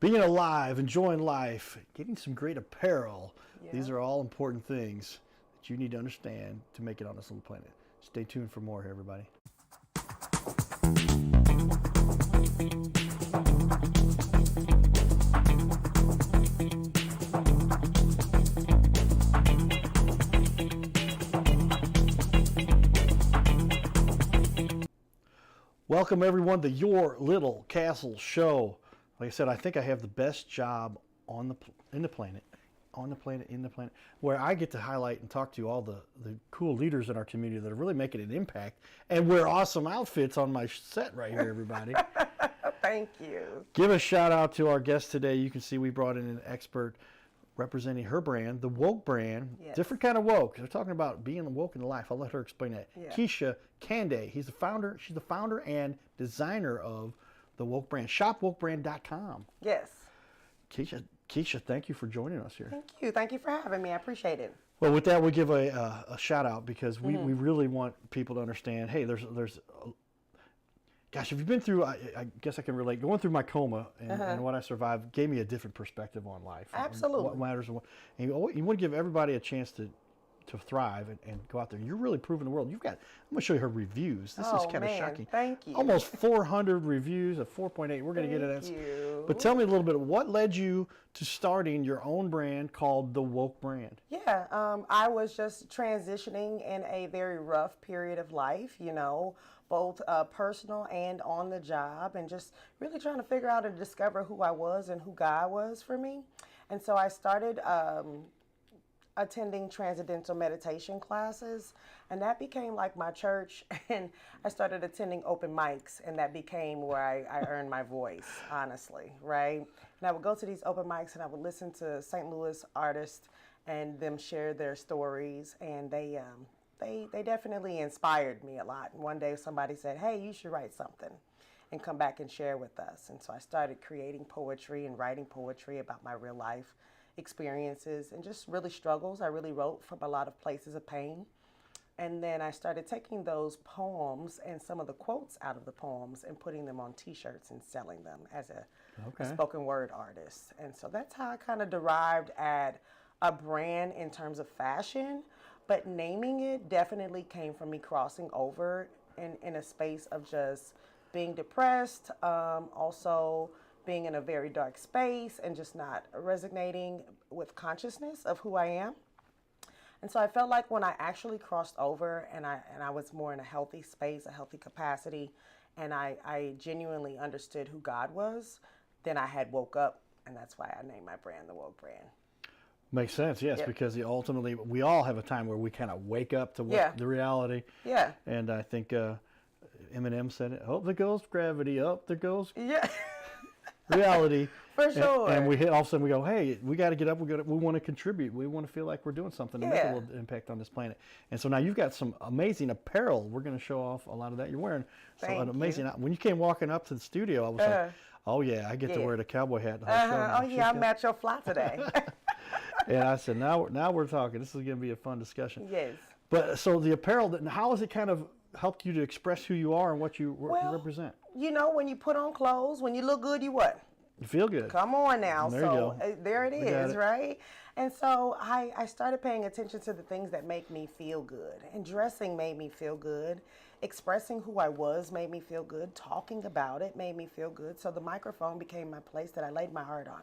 being alive, enjoying life, getting some great apparel. Yeah. These are all important things that you need to understand to make it on this little planet. Stay tuned for more here, everybody. Welcome everyone to Your Little Castle Show. Like I said, I think I have the best job on the planet, where I get to highlight and talk to all the cool leaders in our community that are really making an impact and wear awesome outfits on my set right here, everybody. Thank you. Give a shout out to our guest today. You can see we brought in an expert representing her brand, the woke brand. Yes. Different kind of woke. They're talking about being woke in life. I'll let her explain that. Yeah. Kisha Kandeh. She's the founder and designer of the woke brand. ShopWokeBrand.com. Yes. Kisha, thank you for joining us here. Thank you. Thank you for having me. I appreciate it. Well, with that, we give a shout out because we really want people to understand. Hey, there's gosh, if you've been through, I guess I can relate. Going through my coma and what I survived gave me a different perspective on life. Absolutely. What matters. And you want to give everybody a chance to thrive and go out there. You're really proving the world. I'm going to show you her reviews. This is kind of shocking. Thank you. Almost 400 reviews, a 4.8. We're going to get into that. Thank you. But tell me a little bit, what led you to starting your own brand called the Woke Brand? Yeah, I was just transitioning in a very rough period of life, both personal and on the job, and just really trying to figure out and discover who I was and who God was for me. And so I started attending transcendental meditation classes, and that became like my church. And I started attending open mics, and that became where I earned my voice, honestly, right? And I would go to these open mics and I would listen to St. Louis artists and them share their stories, and they definitely inspired me a lot. And one day somebody said, hey, you should write something and come back and share with us. And so I started creating poetry and writing poetry about my real life experiences and just really struggles. I really wrote from a lot of places of pain. And then I started taking those poems and some of the quotes out of the poems and putting them on t-shirts and selling them as a spoken word artist. And so that's how I kind of derived at a brand in terms of fashion, but naming it definitely came from me crossing over in a space of just being depressed, also being in a very dark space and just not resonating with consciousness of who I am. And so I felt like when I actually crossed over and I was more in a healthy space, a healthy capacity, and I genuinely understood who God was, then I had woke up, and that's why I named my brand the Woke Brand. Makes sense, yes, because ultimately we all have a time where we kind of wake up to what the reality. Yeah. And I think Eminem said it, up there goes gravity, up there goes reality. For sure. And we hit, all of a sudden we go, hey, we got to get up, we want to contribute, we want to feel like we're doing something to make a little impact on this planet. And so now you've got some amazing apparel. We're going to show off a lot of that. You're wearing some amazing, when you came walking up to the studio, I was like, oh yeah, I get to wear the cowboy hat the whole show. Oh yeah, I match your fly today. And I said, now we're talking. This is going to be a fun discussion. Yes. But so the apparel, how has it kind of helped you to express who you are and what you represent? When you put on clothes, when you look good, you what? You feel good. Come on now. There you go. There it is, right? And so I started paying attention to the things that make me feel good. And dressing made me feel good. Expressing who I was made me feel good. Talking about it made me feel good. So the microphone became my place that I laid my heart on.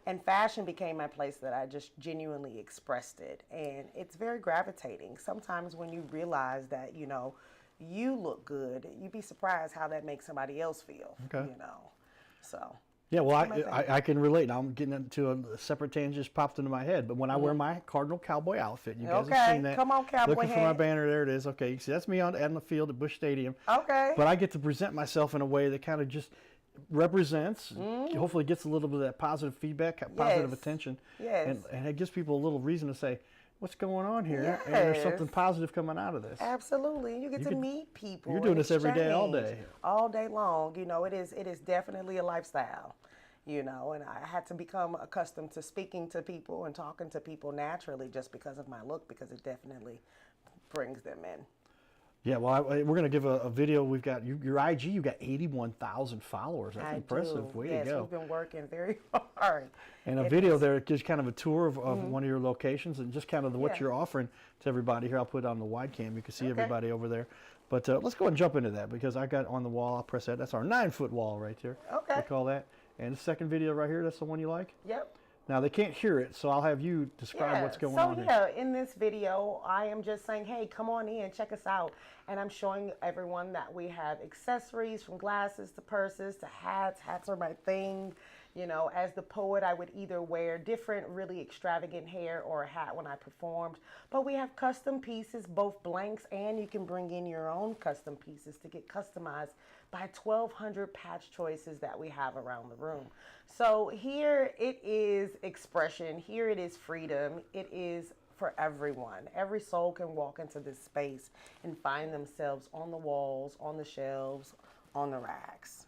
And fashion became my place that I just genuinely expressed it. And it's very gravitating. Sometimes when you realize that, you look good, you'd be surprised how that makes somebody else feel, So. Yeah, well, I can relate. Now I'm getting into a separate tangent just popped into my head. But when I wear my Cardinal Cowboy outfit, you guys have seen that. Come on, Cowboy Looking for my banner, there it is. Okay, you see, that's me out on the field at Busch Stadium. Okay. But I get to present myself in a way that kind of just represents, hopefully gets a little bit of that positive feedback, positive attention. Yes. And it gives people a little reason to say, what's going on here? Yes. And there's something positive coming out of this. Absolutely. You get to meet people. You're doing this every day, all day. All day long. It is definitely a lifestyle. And I had to become accustomed to speaking to people and talking to people naturally just because of my look, because it definitely brings them in. Yeah, well, we're going to give a video. We've got your IG. You got 81,000 followers. That's I impressive. do. Way Yes, to go. we've been working very hard. And a It video is- there gives kind of a tour of one of your locations and just kind of what Yeah. you're offering to everybody. Here, I'll put it on the wide cam. You can see Okay. everybody over there. But let's go and jump into that because I got on the wall. I'll press that. That's our 9-foot wall right there. Okay. We call that. And the second video right here, that's the one you like? Yep. Now, they can't hear it, so I'll have you describe what's going on here. So yeah, in this video, I am just saying, hey, come on in, check us out. And I'm showing everyone that we have accessories from glasses to purses to hats. Hats are my thing. You know, as the poet, I would either wear different, really extravagant hair or a hat when I performed. But we have custom pieces, both blanks, and you can bring in your own custom pieces to get customized by 1,200 patch choices that we have around the room. So here it is expression. Here it is freedom. It is for everyone. Every soul can walk into this space and find themselves on the walls, on the shelves, on the racks.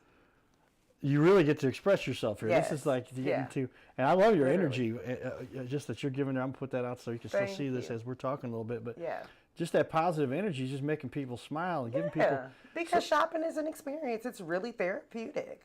You really get to express yourself here. Yes. This is like getting Yeah. to, and I love your Literally. energy, just that you're giving there. I'm going to put that out so you can still Thank see this you. as we're talking a little bit. But Yeah. just that positive energy is just making people smile and giving people. Yeah, because shopping is an experience. It's really therapeutic.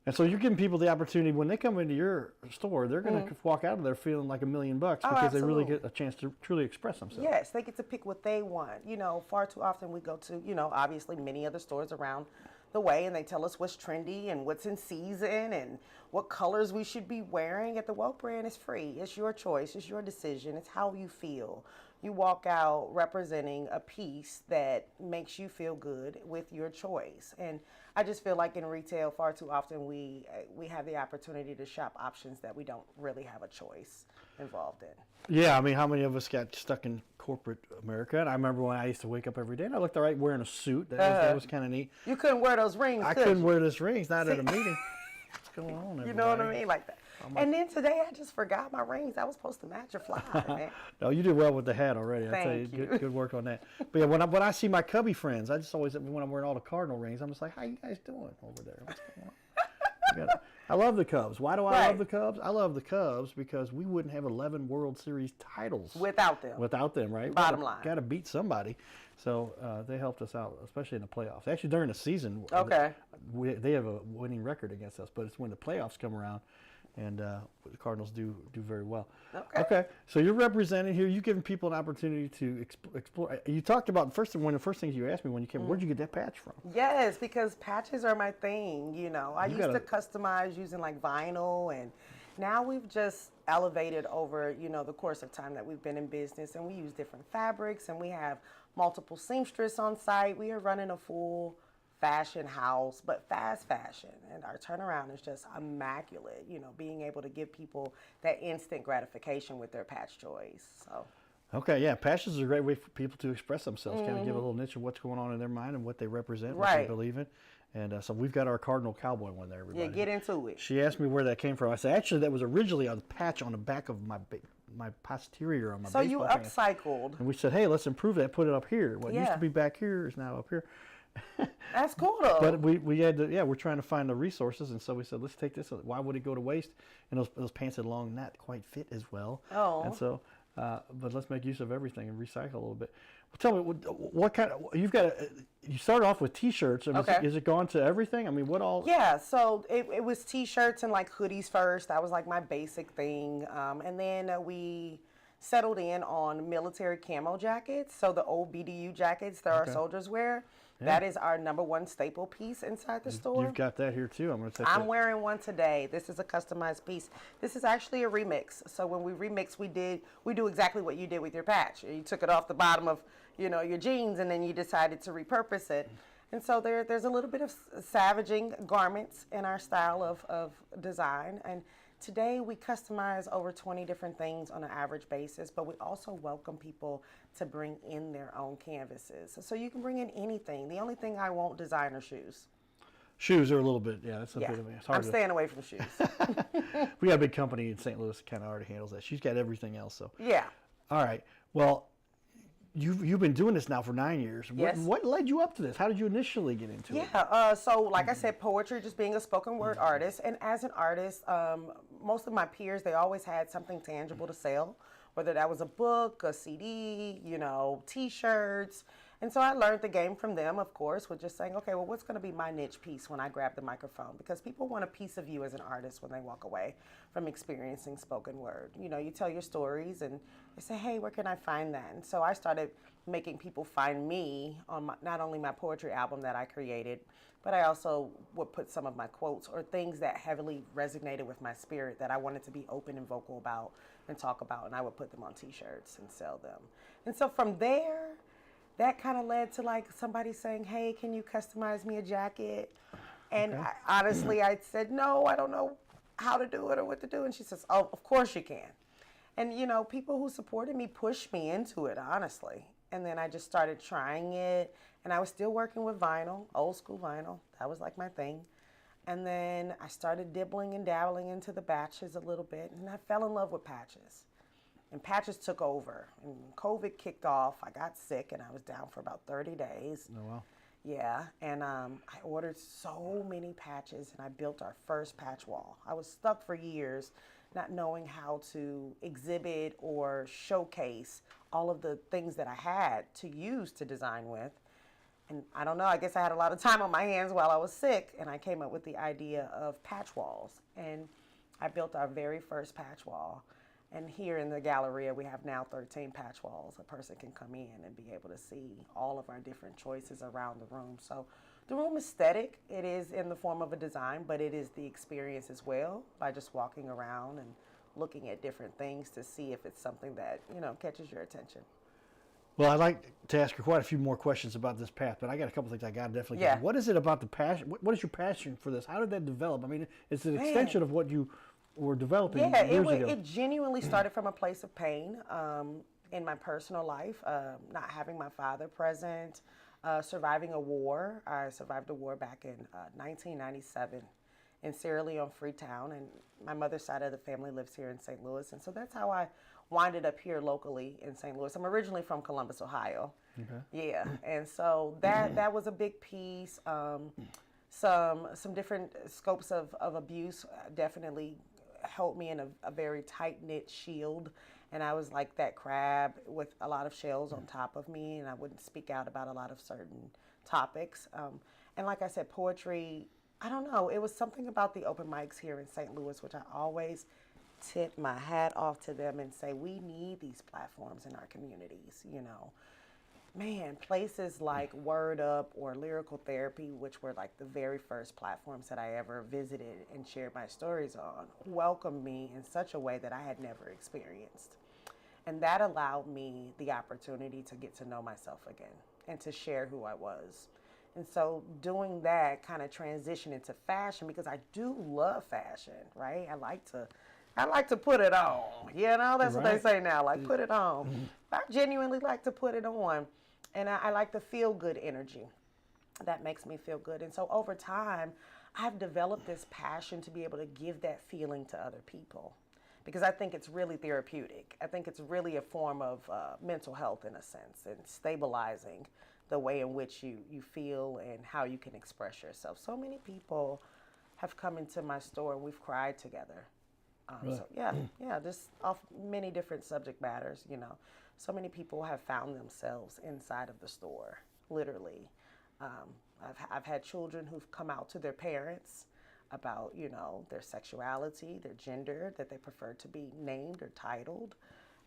And so you're giving people the opportunity when they come into your store, they're going to walk out of there feeling like $1 million because they really absolutely. get a chance to truly express themselves. Yes, they get to pick what they want. You know, far too often we go to, you know, obviously many other stores around the way and they tell us what's trendy and what's in season and what colors we should be wearing. At the Woke brand, it's free. It's your choice. It's your decision. It's how you feel. You walk out representing a piece that makes you feel good with your choice. And I just feel like in retail, far too often we have the opportunity to shop options that we don't really have a choice involved in. Yeah, I mean, how many of us got stuck in corporate America? And I remember when I used to wake up every day and I looked all right wearing a suit. That was kind of neat. You couldn't wear those rings, I could couldn't you? wear this rings, not at a meeting. What's going on, You know what I everybody? mean? Like that. And then today I just forgot my rings. I was supposed to match a fly, man. No, you did well with the hat already. I tell you, Thank you. good work on that. But yeah, when I see my Cubby friends, I just always, when I'm wearing all the Cardinal rings, I'm just like, how you guys doing over there? What's going on? I love the Cubs. Why do I love Right. the Cubs? I love the Cubs because we wouldn't have 11 World Series titles Without them. right? Bottom line. Got to beat somebody. So they helped us out, especially in the playoffs. Actually, during the season, Okay. they have a winning record against us, but it's when the playoffs come around, and the Cardinals do very well. Okay. So you're representing here. You're giving people an opportunity to explore. You talked about one of the first things you asked me when you came. Where'd you get that patch from? Yes, because patches are my thing. You know, I used gotta- to customize using like vinyl, and now we've just elevated over, you know, the course of time that we've been in business, and we use different fabrics, and we have multiple seamstress on site. We are running a full fashion house, but fast fashion, and our turnaround is just immaculate. You know, being able to give people that instant gratification with their patch choice. So. Okay, yeah, patches is a great way for people to express themselves, kind of give a little niche of what's going on in their mind and what they represent, what they Right. believe in. And so we've got our Cardinal Cowboy one there, everybody. Yeah, get into it. She asked me where that came from. I said, actually, that was originally a patch on the back of my posterior on my So you baseball hand. upcycled. And we said, hey, let's improve that, put it up here. What used Yeah. to be back here is now up here. That's cool though. But we had to, we're trying to find the resources, and so we said, let's take this. Why would it go to waste? And those pants had long not quite fit as well. Oh. And so, but let's make use of everything and recycle a little bit. Well, tell me, what kind of, you started off with T-shirts. I mean, Okay. Is it gone to everything? I mean, what all? Yeah, so it was T-shirts and like hoodies first. That was like my basic thing. And then we settled in on military camo jackets. So the old BDU jackets that our soldiers wear. That is our #1 staple piece inside the store. You've got that here too. I'm going to take I'm that. wearing one today. This is a customized piece. This is actually a remix. So when we remix, we do exactly what you did with your patch. You took it off the bottom of, you know, your jeans, and then you decided to repurpose it. And so there's a little bit of savaging garments in our style of design. And today we customize over 20 different things on an average basis, but we also welcome people to bring in their own canvases. So you can bring in anything. The only thing I won't, designer shoes. Shoes are a little bit, that's a Yeah, bit of it's hard I'm to. staying away from shoes. We got a big company in St. Louis that kind of already handles that. She's got everything else. So, Yeah. all right. Well, you've been doing this now for 9 years. Yes. What led you up to this? How did you initially get into it? Yeah, so like I said, poetry, just being a spoken word artist. And as an artist, most of my peers, they always had something tangible to sell, whether that was a book, a CD, you know, T-shirts. And so I learned the game from them, of course, with just saying, okay, well, what's going to be my niche piece when I grab the microphone? Because people want a piece of you as an artist when they walk away from experiencing spoken word. You know, you tell your stories and they say, hey, where can I find that? And so I started making people find me on not only my poetry album that I created, but I also would put some of my quotes or things that heavily resonated with my spirit that I wanted to be open and vocal about and talk about, and I would put them on t-shirts and sell them. And so from there, that kind of led to like somebody saying, hey, can you customize me a jacket? And Okay. honestly, I said, no, I don't know how to do it or what to do. And she says, oh, of course you can. And, you know, people who supported me pushed me into it, honestly. And then I just started trying it. And I was still working with vinyl, old school vinyl. That was like my thing. And then I started dibbling and dabbling into the patches a little bit. And I fell in love with patches. And patches took over. And COVID kicked off. I got sick and I was down for about 30 days. Oh, wow. Yeah, and I ordered so many patches and I built our first patch wall. I was stuck for years not knowing how to exhibit or showcase all of the things that I had to use to design with. And I don't know, I guess I had a lot of time on my hands while I was sick, and I came up with the idea of patch walls. And I built our very first patch wall. And here in the Galleria, we have now 13 patch walls. A person can come in and be able to see all of our different choices around the room. So the room is static. It is in the form of a design, but it is the experience as well by just walking around and looking at different things to see if it's something that, you know, catches your attention. Well, I'd like to ask you quite a few more questions about this path, but I got a couple things I got to definitely get Yeah. to. What is it about the passion? What is your passion for this? How did that develop? I mean, it's an extension of what you were developing Yeah, years ago. it genuinely started from a place of pain in my personal life, not having my father present, surviving a war. I survived a war back in 1997 in Sierra Leone, Freetown, and my mother's side of the family lives here in St. Louis, and so that's how I winded up here locally in St. Louis. I'm originally from Columbus, Ohio. Okay. Yeah, and so that was a big piece. Some different scopes of abuse definitely held me in a very tight-knit shield, and I was like that crab with a lot of shells on top of me, and I wouldn't speak out about a lot of certain topics. And like I said, poetry, I don't know, it was something about the open mics here in St. Louis, which I always tip my hat off to them and say, we need these platforms in our communities, you know. Man, places like Word Up or Lyrical Therapy, which were like the very first platforms that I ever visited and shared my stories on, welcomed me in such a way that I had never experienced. And that allowed me the opportunity to get to know myself again and to share who I was. And so doing that kind of transitioned into fashion because I do love fashion, right? I like to put it on. You know, that's what they Right. say now, like put it on. I genuinely like to put it on. And I like the feel good energy. That makes me feel good. And so over time, I've developed this passion to be able to give that feeling to other people because I think it's really therapeutic. I think it's really a form of mental health in a sense and stabilizing the way in which you feel and how you can express yourself. So many people have come into my store and we've cried together. Really? So yeah, just off many different subject matters, you know. So many people have found themselves inside of the store, literally. I've had children who've come out to their parents about, you know, their sexuality, their gender, that they prefer to be named or titled.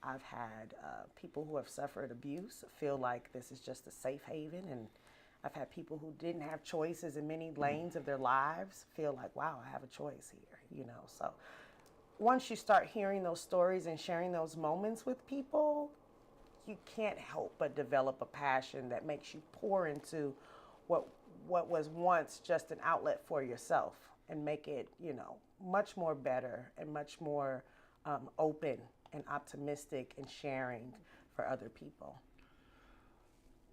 I've had people who have suffered abuse feel like this is just a safe haven, and I've had people who didn't have choices in many lanes of their lives feel like, wow, I have a choice here, you know. So once you start hearing those stories and sharing those moments with people, you can't help but develop a passion that makes you pour into what was once just an outlet for yourself and make it, you know, much more better and much more open and optimistic and sharing for other people.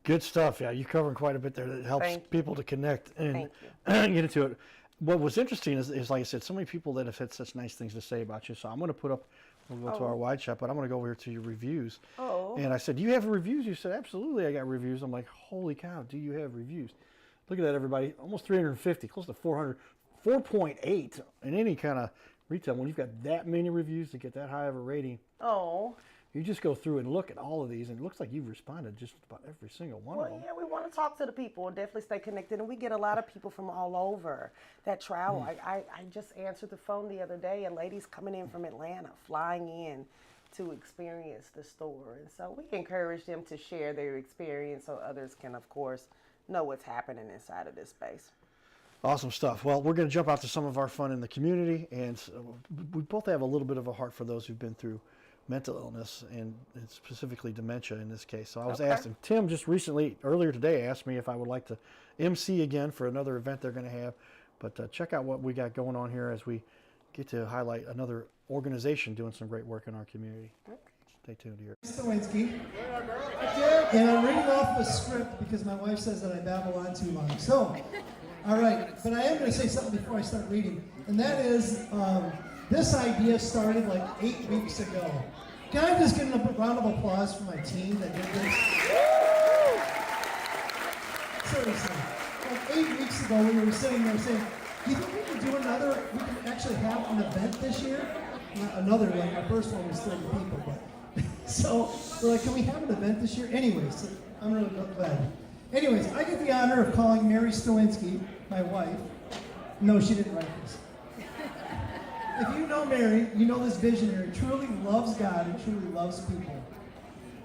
Good stuff. Yeah, you're covering quite a bit there that helps Thank you. people to connect and Thank get into it. What was interesting is, like I said, so many people that have had such nice things to say about you. So I'm going to put up, we'll go to our wide shot, but I'm going to go over here to your reviews. Oh. And I said, do you have reviews? You said, absolutely, I got reviews. I'm like, holy cow, do you have reviews? Look at that, everybody. Almost 350, close to 400, 4.8 in any kind of retail. When you've got that many reviews to get that high of a rating, Oh. You just go through and look at all of these, and it looks like you've responded just about every single one of Well, them. yeah, we want to talk to the people and definitely stay connected. And we get a lot of people from all over that travel. I just answered the phone the other day, and ladies coming in from Atlanta, flying in to experience the store. And so we encourage them to share their experience so others can, of course, know what's happening inside of this space. Awesome stuff. Well, we're going to jump out to some of our fun in the community, and we both have a little bit of a heart for those who've been through mental illness and specifically dementia in this case. So I was asked, and Tim just recently, earlier today, asked me if I would like to MC again for another event they're going to have. But check out what we got going on here as we get to highlight another organization doing some great work in our community. Stay tuned here. Stawinski. And I'm reading off a script because my wife says that I babble on too long. So, all right, but I am going to say something before I start reading, and that is this idea started like 8 weeks ago. Can I just get a round of applause for my team that did this? Seriously, like 8 weeks ago we were sitting there saying, do you think we can do another, we can actually have an event this year? Not another, like our first one was 30 people, but so we're like, can we have an event this year? Anyways, I'm really glad. Anyways, I get the honor of calling Mary Stawinski, my wife. No, she didn't write this. If you know Mary, you know this visionary truly loves God and truly loves people.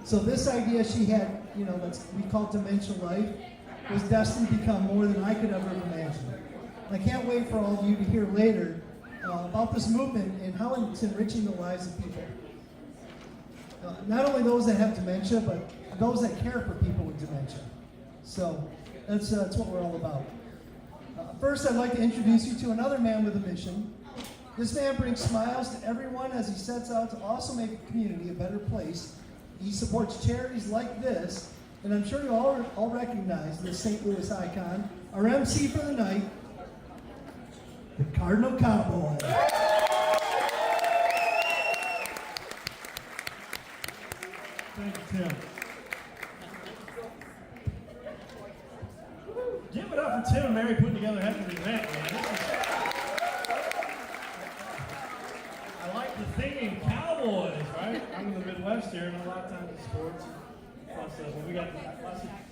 So this idea she had, you know, that's we call Dementia Life, was destined to become more than I could ever have imagined. I can't wait for all of you to hear later about this movement and how it's enriching the lives of people. Not only those that have dementia, but those that care for people with dementia. So that's what we're all about. First, I'd like to introduce you to another man with a mission. This man brings smiles to everyone as he sets out to also make the community a better place. He supports charities like this, and I'm sure you all recognize this St. Louis icon, our MC for the night, the Cardinal Cowboy. Thank you, Tim. Give it up for Tim and Mary putting together a heck of an event, man. I like the theme, Cowboys, right? I'm in the Midwest here, and a lot of times in sports. Plus, when we got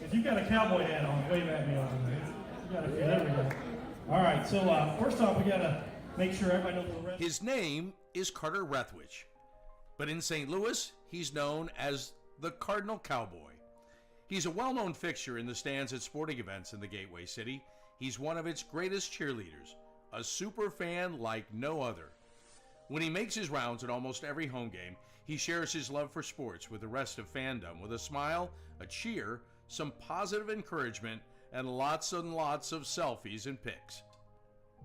if you've got a cowboy hat on, wave at me on it. There we go. All right, so first off, we got to make sure everybody knows the rest. His name is Carter Rethwich, but in St. Louis, he's known as the Cardinal Cowboy. He's a well-known fixture in the stands at sporting events in the Gateway City. He's one of its greatest cheerleaders, a super fan like no other. When he makes his rounds at almost every home game, he shares his love for sports with the rest of fandom with a smile, a cheer, some positive encouragement, and lots and lots of selfies and pics.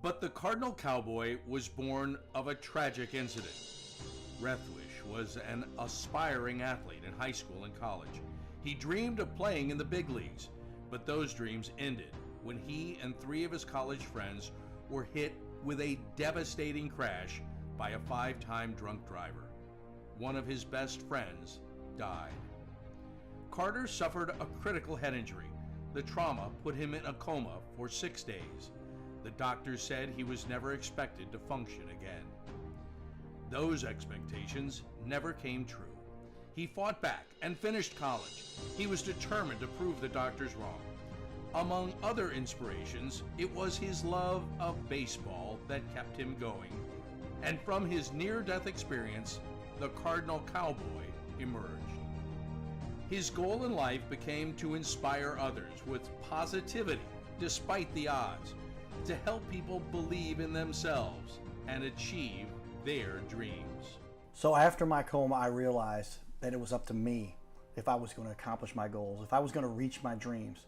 But the Cardinal Cowboy was born of a tragic incident. Rethwich was an aspiring athlete in high school and college. He dreamed of playing in the big leagues, but those dreams ended when he and 3 of his college friends were hit with a devastating crash by a 5-time drunk driver. One of his best friends died. Carter suffered a critical head injury. The trauma put him in a coma for 6 days. The doctors said he was never expected to function again. Those expectations never came true. He fought back and finished college. He was determined to prove the doctors wrong. Among other inspirations, it was his love of baseball that kept him going. And from his near-death experience, the Cardinal Cowboy emerged. His goal in life became to inspire others with positivity despite the odds, to help people believe in themselves and achieve their dreams. So after my coma, I realized that it was up to me if I was going to accomplish my goals, if I was going to reach my dreams.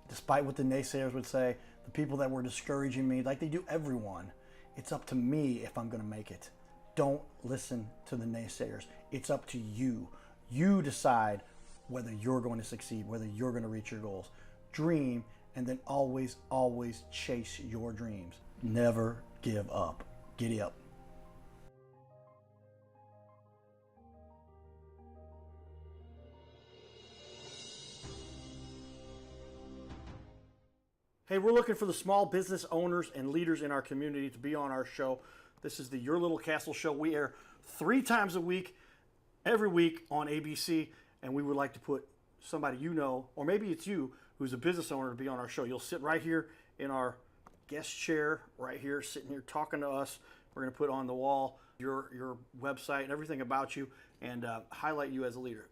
Despite what the naysayers would say, the people that were discouraging me, like they do everyone, it's up to me if I'm going to make it. Don't listen to the naysayers. It's up to you. You decide whether you're going to succeed, whether you're going to reach your goals. Dream, and then always, always chase your dreams. Never give up. Giddy up. Hey, we're looking for the small business owners and leaders in our community to be on our show. This is the Your Little Castle Show. We air 3 times a week every week on ABC, and we would like to put somebody you know, or maybe it's you who's a business owner, to be on our show. You'll sit right here in our guest chair, right here, sitting here talking to us. We're going to put on the wall your website and everything about you, and highlight you as a leader.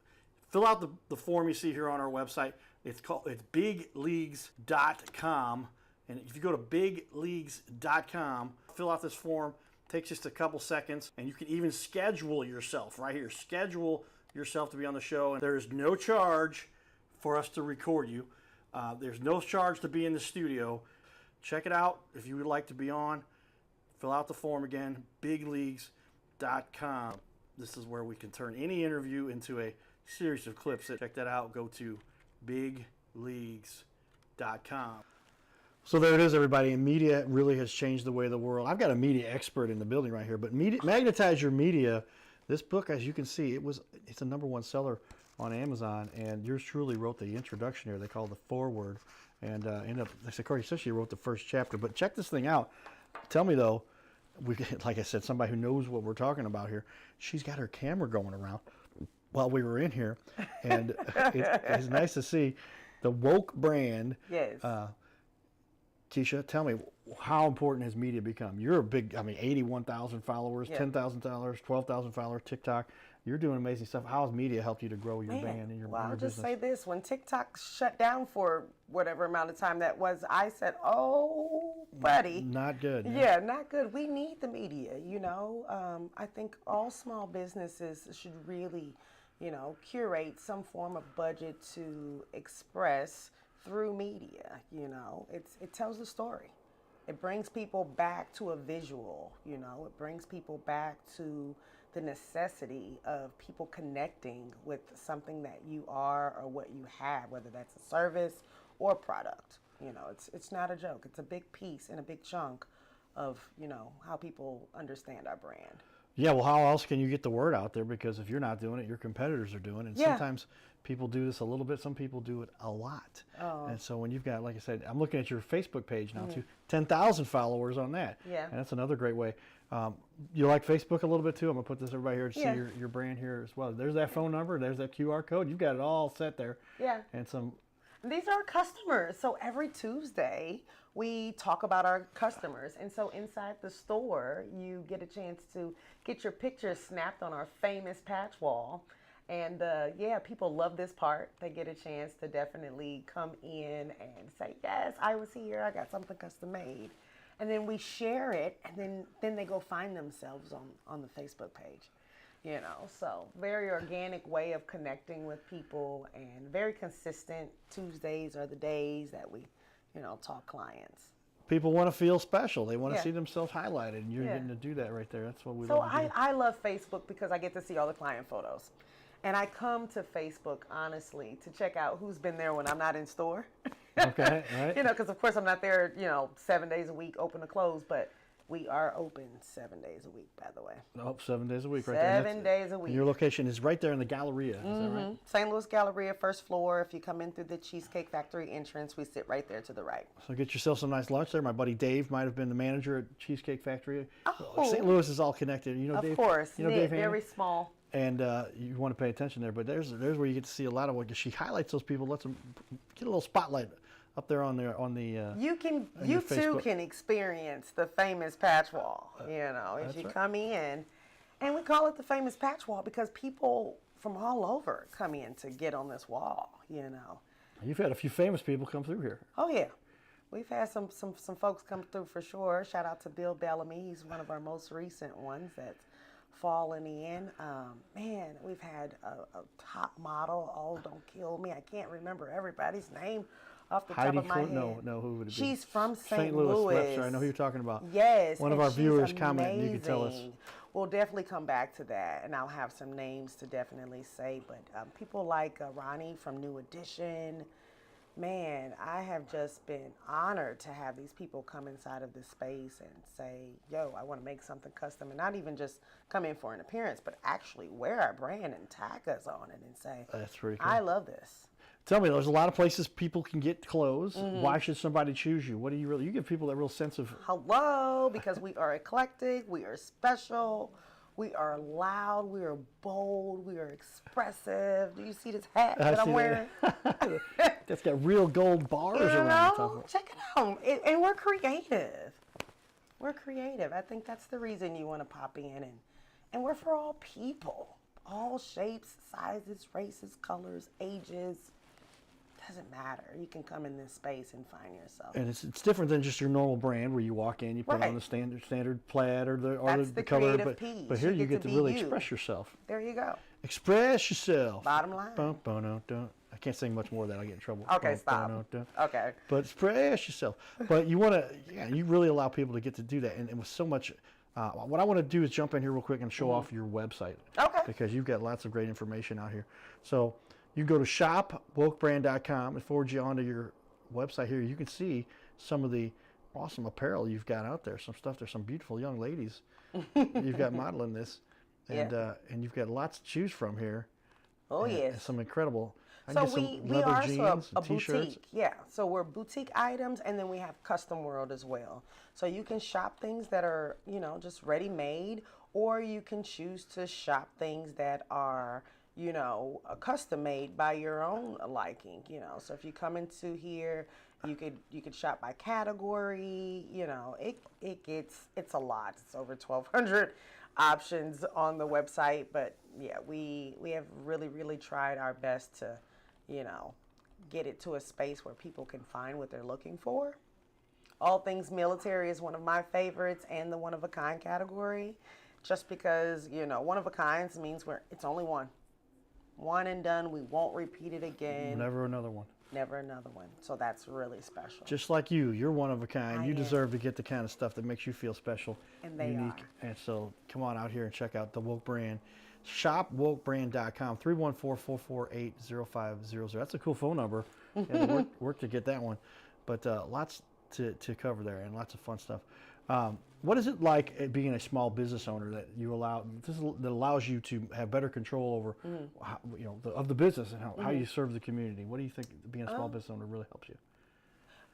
Fill out the form you see here on our website. It's bigleagues.com, and if you go to bigleagues.com, fill out this form. Takes just a couple seconds, and you can even schedule yourself right here. Schedule yourself to be on the show, and there is no charge for us to record you. There's no charge to be in the studio. Check it out if you would like to be on. Fill out the form again, bigleagues.com. This is where we can turn any interview into a series of clips. Check that out. Go to bigleagues.com. So there it is, everybody. And media really has changed the way of the world. I've got a media expert in the building right here, but Magnetize Your Media, this book, as you can see, it's a #1 seller on Amazon, and yours truly wrote the introduction here. They call it the foreword, and they said, Corey, she wrote the first chapter. But check this thing out. Tell me though, like I said, somebody who knows what we're talking about here. She's got her camera going around while we were in here, and it's nice to see the woke brand. Yes. Kisha, tell me, how important has media become? You're a big, 81,000 followers, Yeah. 10,000 followers, 12,000 followers, TikTok. You're doing amazing stuff. How has media helped you to grow your band and your Well, I'll business? just say this. When TikTok shut down for whatever amount of time that was, I said, oh, buddy. Not good. Yeah, not good. We need the media, I think all small businesses should really, curate some form of budget to express through media. It tells the story. It brings people back to a visual, it brings people back to the necessity of people connecting with something that you are or what you have, whether that's a service or product. It's not a joke. It's a big piece and a big chunk of, how people understand our brand. Yeah, well, how else can you get the word out there? Because if you're not doing it, your competitors are doing it. And sometimes people do this a little bit. Some people do it a lot. Oh. And so when you've got, like I said, I'm looking at your Facebook page now too, 10,000 followers on that. Yeah. And that's another great way. You like Facebook a little bit too? I'm going to put this everybody here to Yeah. see your brand here as well. There's that phone number. There's that QR code. You've got it all set there. Yeah. And some. These are our customers. So every Tuesday, we talk about our customers. And so inside the store, you get a chance to get your picture snapped on our famous patch wall. And people love this part. They get a chance to definitely come in and say, yes, I was here. I got something custom made. And then we share it, and then they go find themselves on the Facebook page. So very organic way of connecting with people, and very consistent. Tuesdays are the days that we, talk clients. People want to feel special. They want to Yeah. see themselves highlighted, and you're Yeah. getting to do that right there. That's what we So love to do. I love Facebook because I get to see all the client photos. And I come to Facebook, honestly, to check out who's been there when I'm not in store. Okay, right. Because of course I'm not there, 7 days a week, open to close, but we are open 7 days a week, by the way. Oh, 7 days a week, right there. And 7 days a week. And your location is right there in the Galleria. Is that right? St. Louis Galleria, first floor. If you come in through the Cheesecake Factory entrance, we sit right there to the right. So get yourself some nice lunch there. My buddy Dave might have been the manager at Cheesecake Factory. Oh. St. Louis is all connected. You know, Of Dave. course, You know Nick, Dave Haney? very small. And you want to pay attention there. But there's where you get to see a lot of what she highlights. Those people, lets them get a little spotlight up there on the. You your too Facebook. can experience the famous patch wall. As that's you right. come in, and we call it the famous patch wall because people from all over come in to get on this wall. You've had a few famous people come through here. Oh yeah, we've had some folks come through for sure. Shout out to Bill Bellamy. He's one of our most recent ones that's fallen in. Man, we've had a top model. Oh, don't kill me. I can't remember everybody's name off the top of my head. No, who would it be? She's from St. Louis. Louis. Webster. I know who you're talking about. Yes. One of and our she's viewers commented. You can tell us. amazing. We'll definitely come back to that, and I'll have some names to definitely say. But people like Ronnie from New Edition. Man, I have just been honored to have these people come inside of this space and say, yo, I want to make something custom, and not even just come in for an appearance, but actually wear our brand and tag us on it and say, That's pretty cool. I love this. Tell me, there's a lot of places people can get clothes. Why should somebody choose you? What do you give people that real sense of? Hello, because we are eclectic, we are special, We are loud, we are bold, we are expressive. Do you see this hat I that I'm see wearing? That's got real gold bars You around the top of know, it. check it out. And we're creative. We're creative. I think that's the reason you want to pop in. And we're for all people, all shapes, sizes, races, colors, ages. Doesn't matter. You can come in this space and find yourself. And it's different than just your normal brand where you walk in, you put on Right. the standard plaid or That's the the color, creative piece. but here You you get get to to really be you. express yourself. There you go. Express yourself. Bottom line. Bum, bum, dum, dum. I can't sing much more of that. I get in trouble. Okay, Bum, stop. bum, dum, dum. Okay. But express yourself. But you want to, you really allow people to get to do that. And with so much, what I want to do is jump in here real quick and show off your website. Okay. Because you've got lots of great information out here. So you go to shopwokebrand.com and forward you onto your website here. You can see some of the awesome apparel you've got out there. Some stuff. There's some beautiful young ladies you've got modeling this. And and you've got lots to choose from here. Oh, And yes. some incredible. I So can get we some are leather also jeans a and t-shirts. boutique. Yeah. So we're boutique items, and then we have custom world as well. So you can shop things that are, just ready made, or you can choose to shop things that are, custom made by your own liking. So if you come into here, you could shop by category. It's a lot. It's over 1,200 options on the website, but yeah, we have really tried our best to get it to a space where people can find what they're looking for. All things military is one of my favorites, and the one of a kind category, just because one of a kinds means it's only one and done. We won't repeat it again. Never another one. Never another one. So that's really special. Just like you're one of a kind. I You am. deserve to get the kind of stuff that makes you feel special, And they unique. are. And so come on out here and check out the Woke Brand. ShopWokeBrand.com, 314-448-0500. That's a cool phone number. Yeah, work to get that one. But lots to cover there and lots of fun stuff. What is it like being a small business owner that that allows you to have better control over how, of the business and how you serve the community? What do you think being a small business owner really helps you?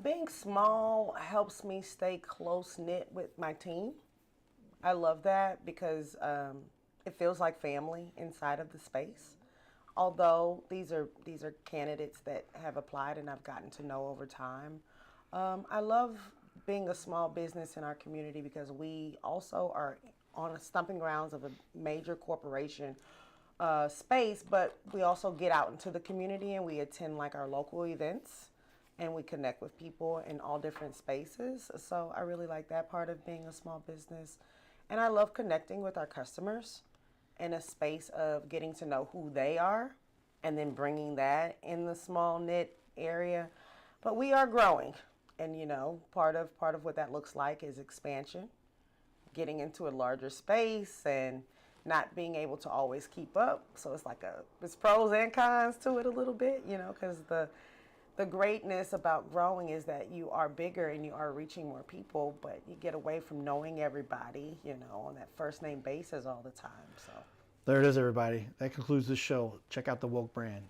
Being small helps me stay close-knit with my team. I love that because it feels like family inside of the space. Although these are candidates that have applied and I've gotten to know over time. I love being a small business in our community because we also are on the stumping grounds of a major corporation space, but we also get out into the community and we attend like our local events and we connect with people in all different spaces. So I really like that part of being a small business. And I love connecting with our customers in a space of getting to know who they are and then bringing that in the small knit area. But we are growing. And part of what that looks like is expansion, getting into a larger space and not being able to always keep up. So it's like there's pros and cons to it a little bit, because the greatness about growing is that you are bigger and you are reaching more people, but you get away from knowing everybody, on that first name basis all the time. So There it is, everybody. That concludes this show. Check out the Woke Brand.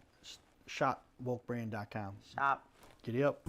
ShopWokeBrand.com. shop. Giddy up.